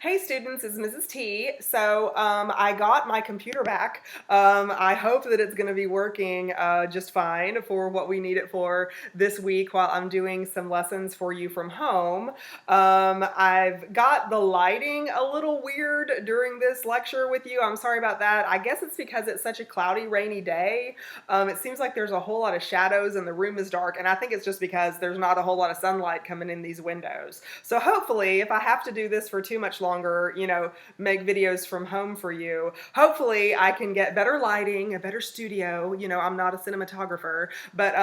Hey students, it's Mrs. T. I got my computer back. I hope that it's going to be working just fine for what we need it for this week while I'm doing some lessons for you from home. I've got the lighting a little weird during this lecture with you. I'm sorry about that. I guess it's because it's such a cloudy, rainy day. It seems like there's a whole lot of shadows and the room is dark, and I think it's just because there's not a whole lot of sunlight coming in these windows. So hopefully, if I have to do this for too much longer, make videos from home for you, hopefully I can get better lighting, a better studio. I'm not a cinematographer, but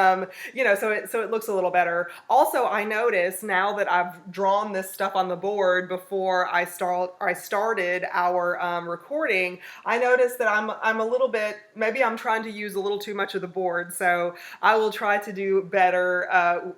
so it looks a little better. Also, I notice now that I've drawn this stuff on the board before I started our recording, I noticed that I'm a little bit, maybe I'm trying to use a little too much of the board. So I will try to do better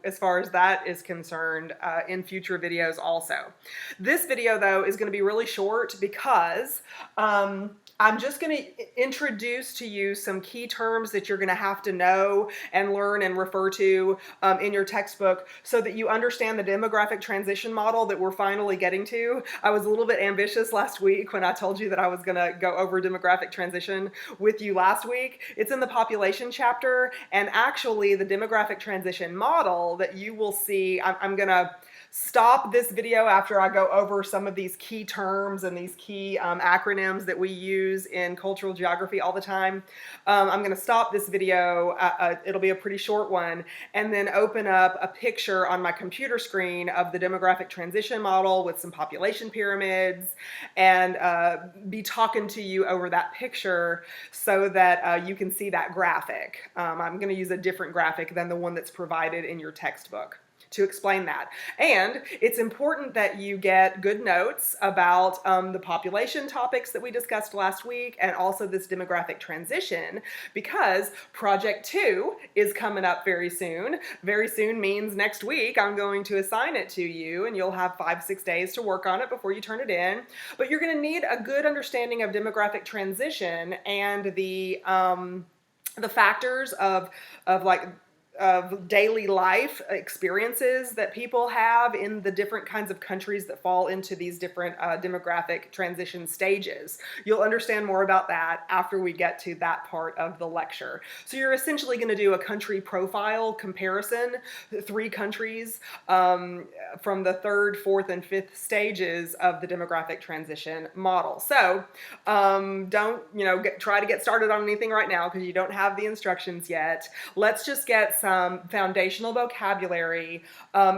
as far as that is concerned in future videos also. This video though is going to be really short because I'm just going to introduce to you some key terms that you're going to have to know and learn and refer to in your textbook so that you understand the demographic transition model that we're finally getting to. I was a little bit ambitious last week when I told you that I was going to go over demographic transition with you last week. It's in the population chapter, and actually the demographic transition model that you will see, I'm going to stop this video after I go over some of these key terms and these key acronyms that we use in cultural geography all the time. I'm going to stop this video, it'll be a pretty short one, and then open up a picture on my computer screen of the demographic transition model with some population pyramids, and be talking to you over that picture so that you can see that graphic. I'm going to use a different graphic than the one that's provided in your textbook to explain that. And it's important that you get good notes about the population topics that we discussed last week and also this demographic transition, because Project 2 is coming up very soon. Very soon means next week. I'm going to assign it to you and you'll have 5-6 days to work on it before you turn it in. But you're going to need a good understanding of demographic transition and the factors of daily life experiences that people have in the different kinds of countries that fall into these different demographic transition stages. You'll understand more about that after we get to that part of the lecture. So you're essentially going to do a country profile comparison, 3 countries from the 3rd, 4th, and 5th stages of the demographic transition model. So don't try to get started on anything right now because you don't have the instructions yet. Let's just get some foundational vocabulary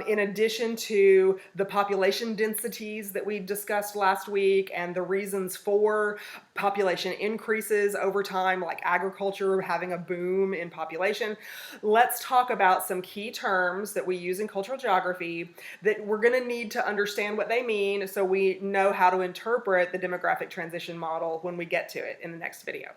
in addition to the population densities that we discussed last week and the reasons for population increases over time, like agriculture having a boom in population. Let's talk about some key terms that we use in cultural geography that we're going to need to understand what they mean so we know how to interpret the demographic transition model when we get to it in the next video.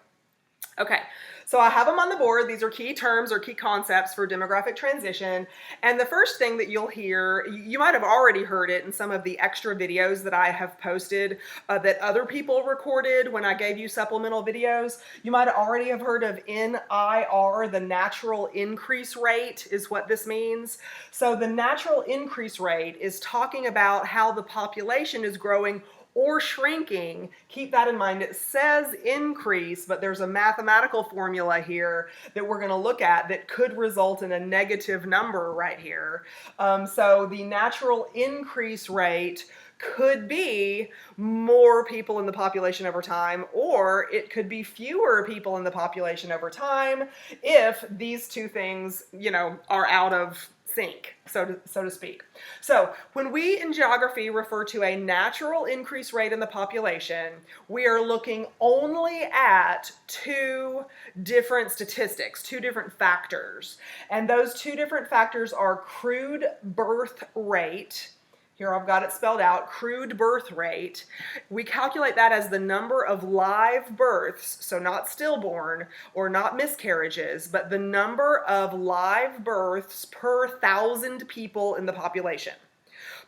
Okay, so I have them on the board. These are key terms or key concepts for demographic transition. And the first thing that you'll hear, you might have already heard it in some of the extra videos that I have posted that other people recorded when I gave you supplemental videos. You might already have heard of NIR, the natural increase rate is what this means. So the natural increase rate is talking about how the population is growing or shrinking. Keep that in mind. It says increase, but there's a mathematical formula here that we're going to look at that could result in a negative number right here. So the natural increase rate could be more people in the population over time, or it could be fewer people in the population over time if these two things, are out of sync, so to speak. So when we in geography refer to a natural increase rate in the population, we are looking only at 2 different statistics, 2 different factors. And those 2 different factors are crude birth rate. Here I've got it spelled out, crude birth rate. We calculate that as the number of live births, so not stillborn or not miscarriages, but the number of live births per 1,000 people in the population.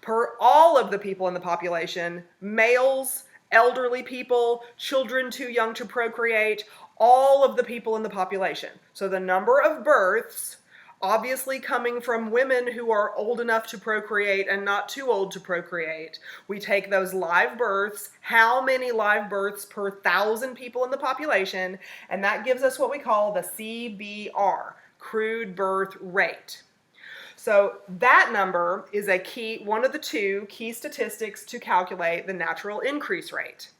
Per all of the people in the population, males, elderly people, children too young to procreate, all of the people in the population. So the number of births Obviously coming from women who are old enough to procreate and not too old to procreate. We take those live births, how many live births per 1,000 people in the population, and that gives us what we call the CBR, crude birth rate. So that number is one of the two key statistics to calculate the natural increase rate.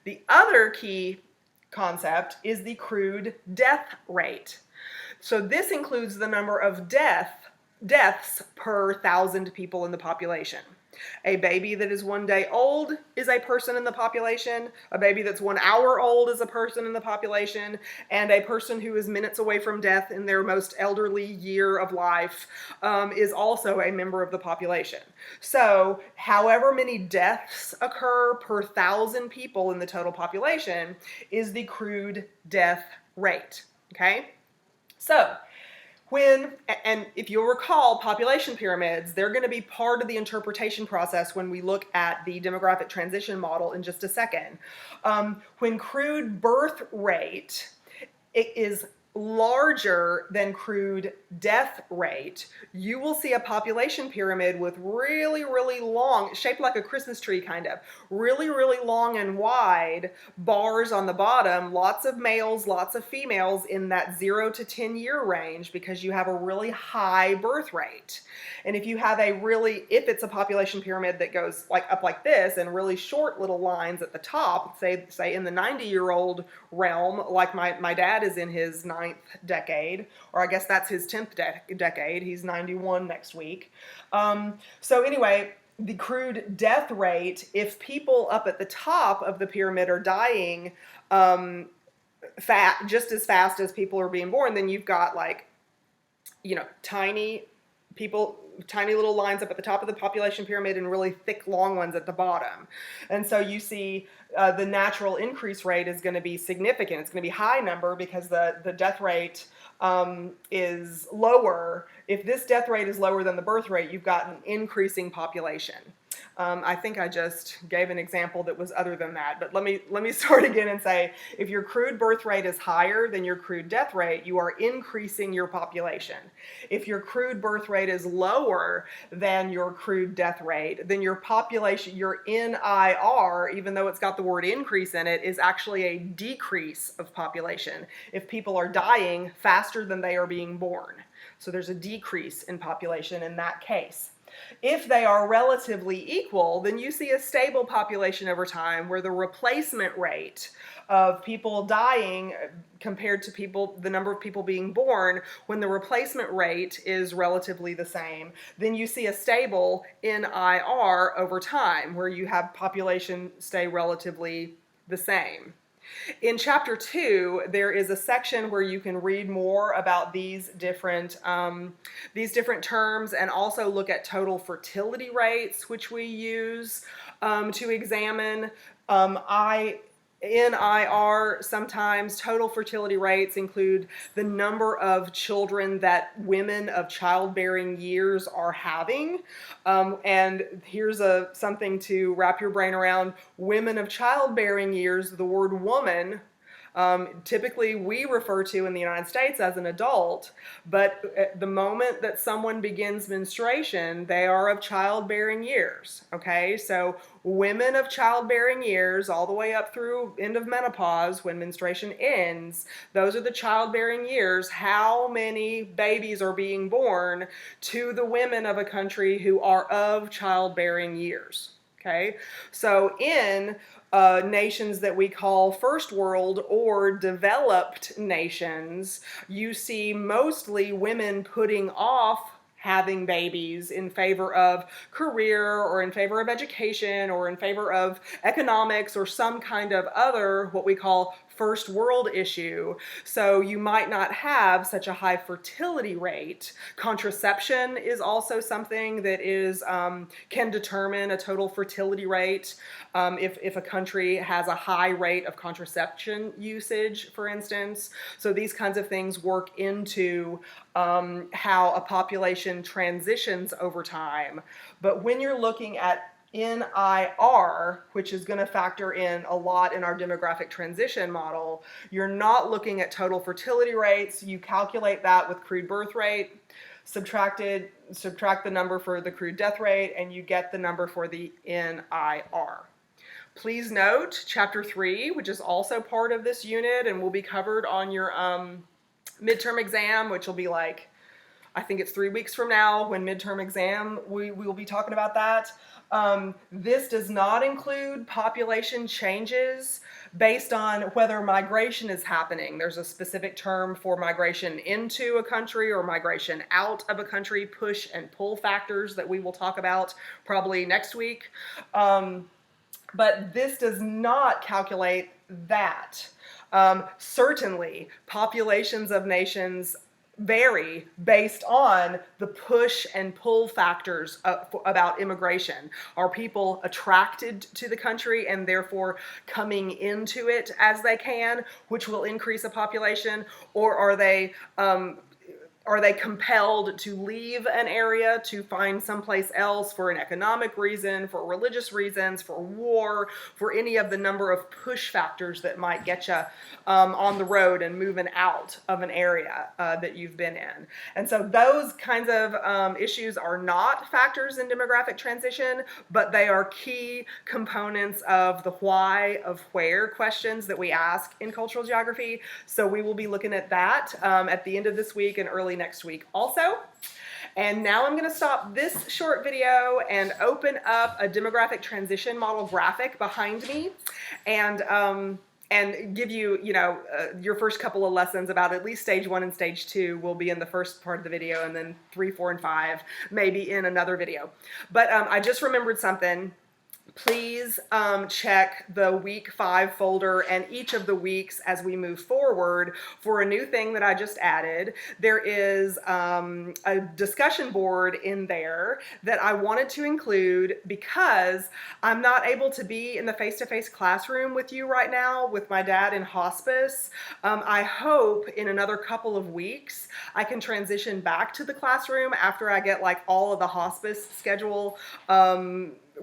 The other key concept is the crude death rate. So this includes the number of deaths per 1,000 people in the population. A baby that is 1 day old is a person in the population. A baby that's 1 hour old is a person in the population. And a person who is minutes away from death in their most elderly year of life is also a member of the population. So however many deaths occur per 1,000 people in the total population is the crude death rate. Okay? So, and if you'll recall, population pyramids, they're going to be part of the interpretation process when we look at the demographic transition model in just a second. When crude birth rate is larger than crude death rate, you will see a population pyramid with really, really long, shaped like a Christmas tree kind of, really, really long and wide bars on the bottom, lots of males, lots of females in that 0 to 10 year range because you have a really high birth rate. And if you have if it's a population pyramid that goes up like this and really short little lines at the top, say in the 90-year-old realm, like my dad is in his 9th decade, or I guess that's his 10th decade. He's 91 next week. So anyway, the crude death rate, if people up at the top of the pyramid are dying just as fast as people are being born, then you've got tiny little lines up at the top of the population pyramid and really thick, long ones at the bottom. And so you see the natural increase rate is going to be significant. It's going to be a high number because the death rate is lower. If this death rate is lower than the birth rate, you've got an increasing population. I think I just gave an example that was other than that, but let me start again and say, if your crude birth rate is higher than your crude death rate, you are increasing your population. If your crude birth rate is lower than your crude death rate, then your population, your NIR, even though it's got the word increase in it, is actually a decrease of population if people are dying faster than they are being born. So there's a decrease in population in that case. If they are relatively equal, then you see a stable population over time where the replacement rate of people dying compared to the number of people being born, when the replacement rate is relatively the same, then you see a stable NIR over time where you have population stay relatively the same. In chapter 2, there is a section where you can read more about these different terms and also look at total fertility rates, which we use to examine. NIR, sometimes total fertility rates include the number of children that women of childbearing years are having. And here's something to wrap your brain around. Women of childbearing years, the word woman, typically we refer to in the United States as an adult, but at the moment that someone begins menstruation, they are of childbearing years, okay? So women of childbearing years all the way up through end of menopause, when menstruation ends, those are the childbearing years. How many babies are being born to the women of a country who are of childbearing years, okay? So in nations that we call first world or developed nations, you see mostly women putting off having babies in favor of career or in favor of education or in favor of economics or some kind of other what we call first world issue. So you might not have such a high fertility rate. Contraception is also something that can determine a total fertility rate. If a country has a high rate of contraception usage, for instance. So these kinds of things work into how a population transitions over time. But when you're looking at NIR, which is going to factor in a lot in our demographic transition model, you're not looking at total fertility rates. You calculate that with crude birth rate. subtract the number for the crude death rate, and you get the number for the NIR. Please note, Chapter 3, which is also part of this unit and will be covered on your midterm exam, which will be like, I think it's 3 weeks from now when midterm exam, we will be talking about that. This does not include population changes based on whether migration is happening. There's a specific term for migration into a country or migration out of a country, push and pull factors that we will talk about probably next week. But this does not calculate that. Certainly, populations of nations vary based on the push and pull factors about immigration. Are people attracted to the country and therefore coming into it as they can, which will increase a population, or are they compelled to leave an area to find someplace else for an economic reason, for religious reasons, for war, for any of the number of push factors that might get you on the road and moving out of an area that you've been in. And so those kinds of issues are not factors in demographic transition, but they are key components of the why of where questions that we ask in cultural geography. So we will be looking at that at the end of this week and early next week also. And now I'm going to stop this short video and open up a demographic transition model graphic behind me and give you, your first couple of lessons about at least stage 1 and stage 2 will be in the first part of the video, and then 3, 4, and 5 maybe in another video. But I just remembered something. Please check the week 5 folder and each of the weeks as we move forward for a new thing that I just added. There is a discussion board in there that I wanted to include because I'm not able to be in the face-to-face classroom with you right now with my dad in hospice. I hope in another couple of weeks I can transition back to the classroom after I get like all of the hospice schedule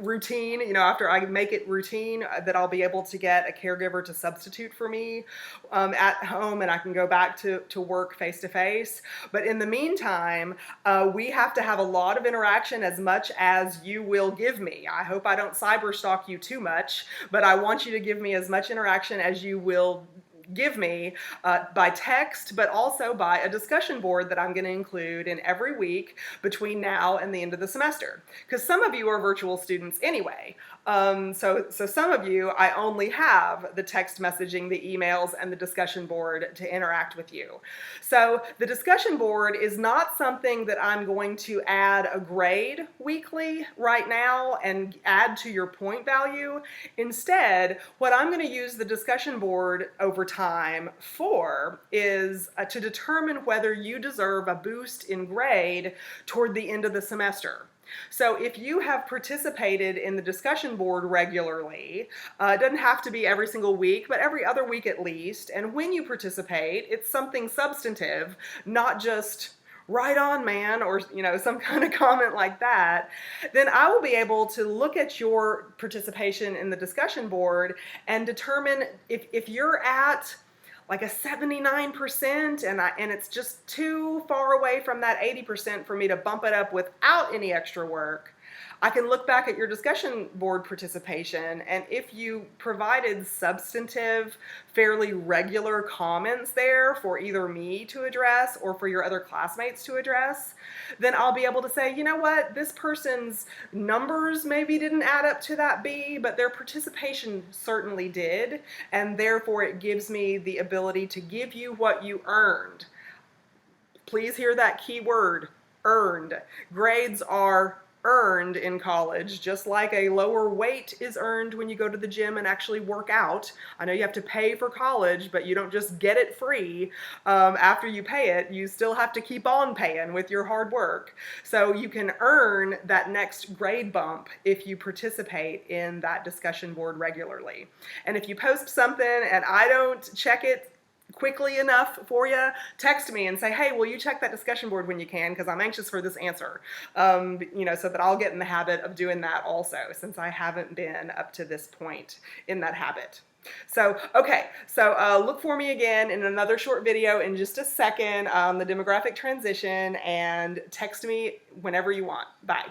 routine, after I make it routine, that I'll be able to get a caregiver to substitute for me at home, and I can go back to work face to face. But in the meantime, we have to have a lot of interaction, as much as you will give me. I hope I don't cyber stalk you too much, but I want you to give me as much interaction as you will give me by text, but also by a discussion board that I'm going to include in every week between now and the end of the semester. Because some of you are virtual students anyway. So some of you, I only have the text messaging, the emails, and the discussion board to interact with you. So the discussion board is not something that I'm going to add a grade weekly right now and add to your point value. Instead, what I'm going to use the discussion board over time for is to determine whether you deserve a boost in grade toward the end of the semester. So if you have participated in the discussion board regularly, it doesn't have to be every single week, but every other week at least, and when you participate, it's something substantive, not just right on, man, or some kind of comment like that, then I will be able to look at your participation in the discussion board and determine if you're at like a 79% and it's just too far away from that 80% for me to bump it up without any extra work. I can look back at your discussion board participation, and if you provided substantive, fairly regular comments there for either me to address or for your other classmates to address, then I'll be able to say, you know what, this person's numbers maybe didn't add up to that B, but their participation certainly did, and therefore it gives me the ability to give you what you earned. Please hear that key word, earned. Grades are earned in college, just like a lower weight is earned when you go to the gym and actually work out. I know you have to pay for college, but you don't just get it free after you pay it. You still have to keep on paying with your hard work. So you can earn that next grade bump if you participate in that discussion board regularly. And if you post something and I don't check it quickly enough for you, text me and say, hey, will you check that discussion board when you can, because I'm anxious for this answer, so that I'll get in the habit of doing that also, since I haven't been up to this point in that habit. So, okay, so look for me again in another short video in just a second on the demographic transition, and text me whenever you want. Bye.